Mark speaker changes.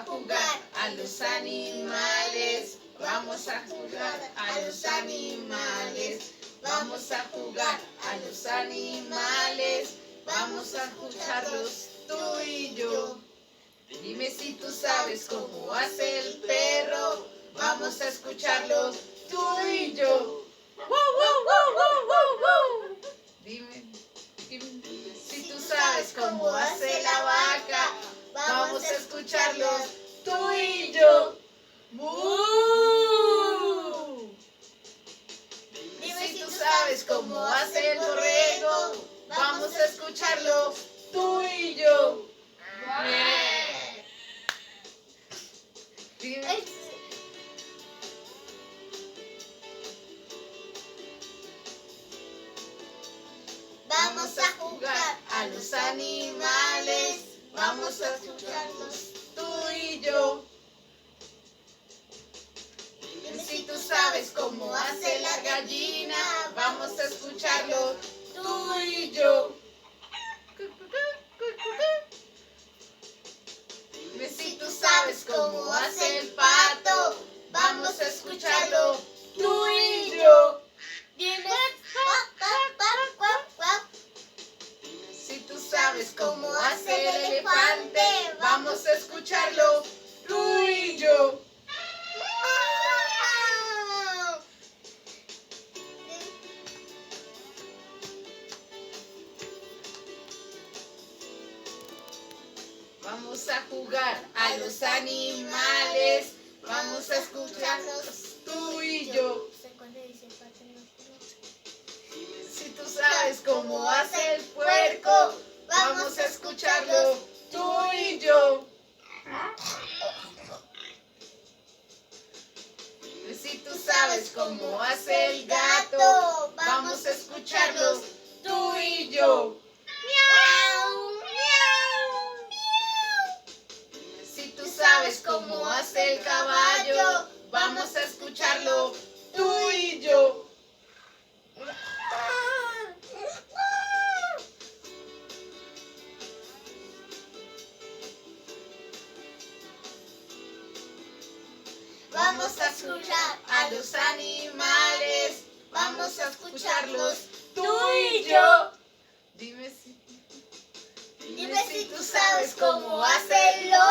Speaker 1: a jugar a los animales. Vamos a jugar a los animales. Vamos a jugar a los animales. Vamos a escucharlos tú y yo. Dime si tú sabes cómo hace el perro. Vamos a escucharlo tú y yo. ¡Wow, wow, wow, wow, wow, wow! Dime si tú sabes cómo hace la vaca. Vamos a escucharlo tú y yo. ¡Bú! Dime si tú sabes cómo hace el borrego. Vamos a escucharlo tú y yo. Dime. Vamos a jugar a los animales. Vamos a escucharlos tú y yo. Dime si tú sabes cómo hace la gallina. Vamos a escucharlo tú y yo. Dime si tú sabes cómo hace el pato. Vamos a escucharlo tú y yo. Dime si tú sabes cómo hace el elefante. Vamos a escucharlo tú y yo. Vamos a jugar a los animales. Vamos a escucharlos tú y yo. Si tú sabes cómo hace el puerco, vamos a escucharlo tú y yo. Si tú sabes cómo hace el gato, vamos a escucharlos tú y yo. Si tú sabes cómo hace el caballo, vamos a escucharlo tú y yo. Vamos a escuchar a los animales. Vamos a escucharlos tú y yo. Dime si tú sabes cómo hace el lobo.